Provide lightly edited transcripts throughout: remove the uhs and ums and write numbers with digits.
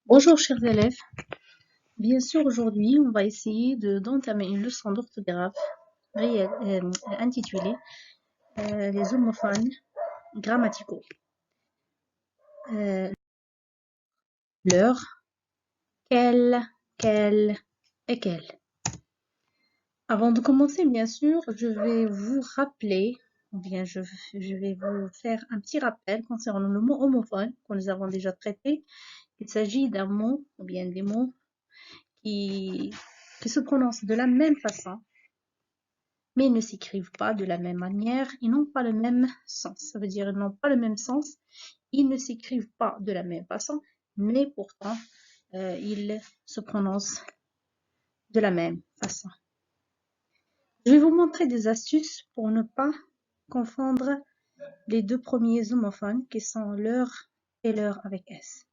Bonjour chers élèves, bien sûr aujourd'hui on va essayer d'entamer une leçon d'orthographe intitulée les homophones grammaticaux. Leur, quel et quel. Avant de commencer bien sûr je vais vous rappeler, ou bien je vais vous faire un petit rappel concernant le mot homophone que nous avons déjà traité. Il s'agit d'un mot ou bien des mots qui se prononcent de la même façon, mais ils ne s'écrivent pas de la même manière, ils n'ont pas le même sens. Ça veut dire ils n'ont pas le même sens, ils ne s'écrivent pas de la même façon, mais pourtant ils se prononcent de la même façon. Je vais vous montrer des astuces pour ne pas confondre les deux premiers homophones qui sont leur et leur avec S.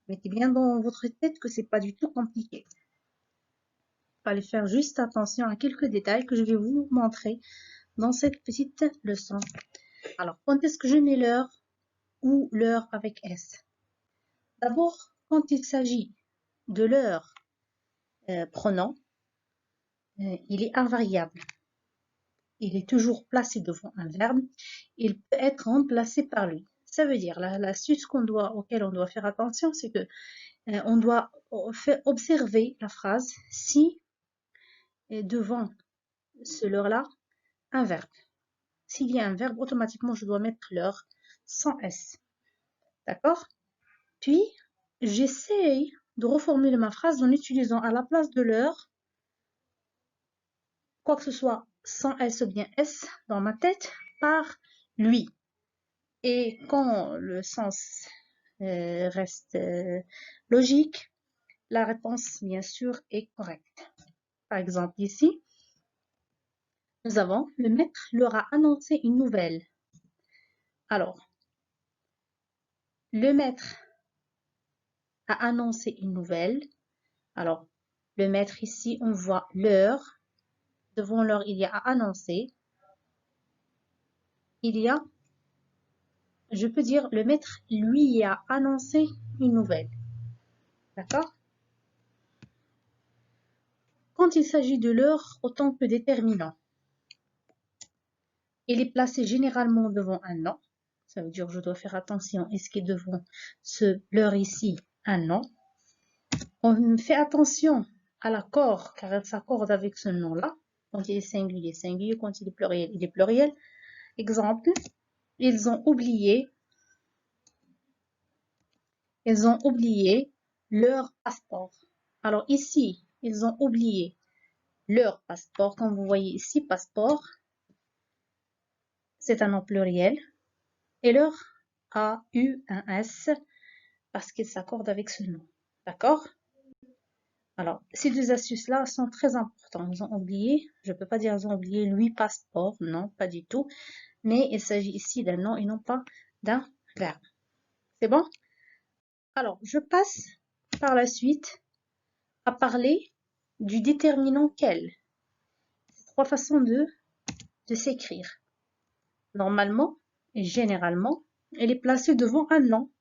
Mettez bien dans votre tête que c'est pas du tout compliqué. Il fallait faire juste attention à quelques détails que je vais vous montrer dans cette petite leçon. Alors, quand est-ce que je mets l'heure ou l'heure avec S? D'abord, quand il s'agit de l'heure pronom, il est invariable. Il est toujours placé devant un verbe. Il peut être remplacé par lui. Ça veut dire, l'astuce auquel on doit faire attention, c'est que on doit observer la phrase si devant ce l'heure-là, un verbe. S'il y a un verbe, automatiquement, je dois mettre l'heure sans S. D'accord? Puis, j'essaye de reformuler ma phrase en utilisant à la place de l'heure, quoi que ce soit sans S ou bien S dans ma tête, par lui. Et quand le sens reste logique, la réponse, bien sûr, est correcte. Par exemple, ici, nous avons le maître leur a annoncé une nouvelle. Alors, le maître a annoncé une nouvelle. Alors, le maître ici, on voit l'heure. Devant l'heure, il y a à annoncer. Il y a, je peux dire, le maître lui a annoncé une nouvelle. D'accord? Quand il s'agit de l'heure autant que déterminant, il est placé généralement devant un nom. Ça veut dire que je dois faire attention. Est-ce qu'il est devant l'heure ici un nom? On fait attention à l'accord car elle s'accorde avec ce nom-là. Quand il est singulier, singulier. Quand il est pluriel, il est pluriel. Exemple, ils ont oublié leur passeport. Alors ici, ils ont oublié leur passeport. Comme vous voyez ici, passeport, c'est un nom pluriel. Et leur a eu un S parce qu'il s'accorde avec ce nom. D'accord? Alors, ces deux astuces-là sont très importantes. Ils ont oublié, je ne peux pas dire ils ont oublié lui passeport, non, pas du tout. Mais il s'agit ici d'un nom et non pas d'un verbe. C'est bon? Alors, je passe par la suite à parler du déterminant quel. Trois façons de s'écrire. Normalement et généralement, elle est placée devant un nom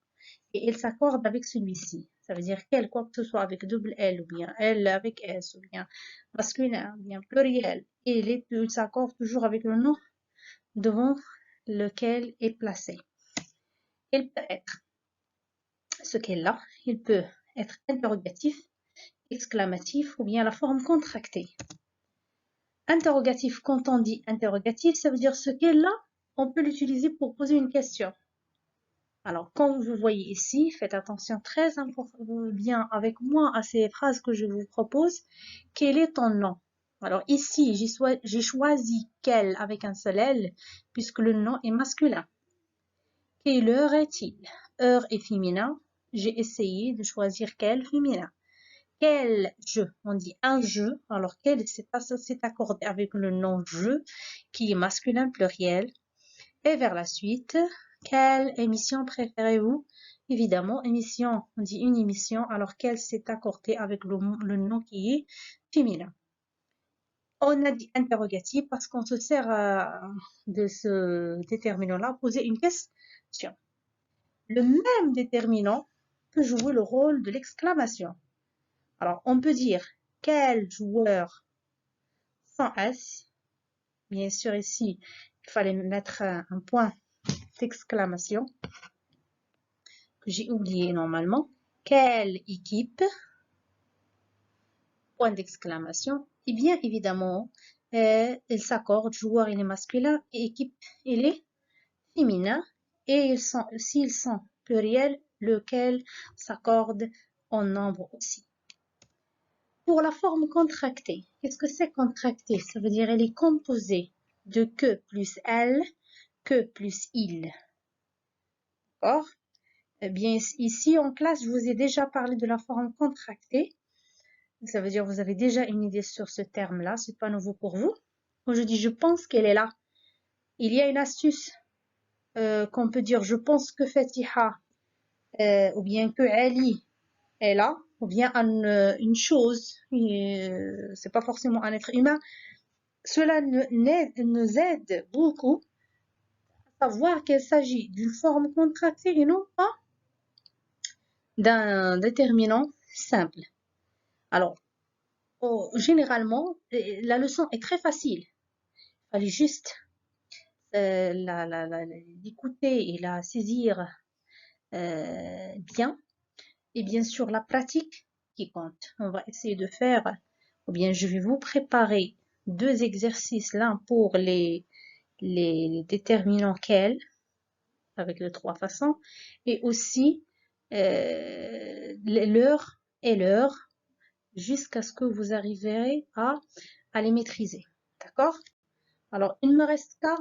et elle s'accorde avec celui-ci. Ça veut dire quel, quoi que ce soit avec double L ou bien L avec S ou bien masculin ou bien pluriel. Et il s'accorde toujours avec le nom devant lequel est placé. Il peut être ce qu'elle a, il peut être interrogatif, exclamatif ou bien la forme contractée. Interrogatif, quand on dit interrogatif, ça veut dire ce qu'elle a, on peut l'utiliser pour poser une question. Alors, comme vous voyez ici, faites attention très bien avec moi à ces phrases que je vous propose. Quel est ton nom? Alors ici, j'ai choisi quel avec un seul L, puisque le nom est masculin. Quelle heure est-il? Heure est féminin. J'ai essayé de choisir quel féminin. Quel jeu? On dit un jeu. Alors, quel c'est accordé avec le nom jeu, qui est masculin pluriel. Et vers la suite, quelle émission préférez-vous? Évidemment, émission, on dit une émission, alors quelle s'est accordée avec le nom qui est féminin. On a dit interrogatif parce qu'on se sert de ce déterminant-là, poser une question. Le même déterminant peut jouer le rôle de l'exclamation. Alors, on peut dire quel joueur sans S. Bien sûr, ici, il fallait mettre un point d'exclamation que j'ai oublié normalement. Quelle équipe? Point d'exclamation. Et bien évidemment, ils s'accordent, joueur il est masculin et équipe il est féminin. Et s'ils sont pluriels, lequel s'accorde en nombre aussi. Pour la forme contractée, qu'est-ce que c'est contracté? Ça veut dire elle est composée de que plus elle, que plus il. D'accord? Eh bien, ici en classe, je vous ai déjà parlé de la forme contractée. Ça veut dire que vous avez déjà une idée sur ce terme-là. C'est pas nouveau pour vous. Quand je dis je pense qu'elle est là, il y a une astuce qu'on peut dire je pense que Fatiha ou bien que Ali est là, ou bien une chose, c'est pas forcément un être humain. Cela nous aide beaucoup à savoir qu'il s'agit d'une forme contractée et non pas d'un déterminant simple. Alors, généralement, la leçon est très facile. Il fallait juste l'écouter et la saisir bien. Et bien sûr, la pratique qui compte. On va essayer de faire, ou bien je vais vous préparer 2 exercices, l'un pour les déterminants quels, avec les 3 façons, et aussi l'heure et l'heure, jusqu'à ce que vous arriverez à les maîtriser. D'accord? Alors, il me reste qu'à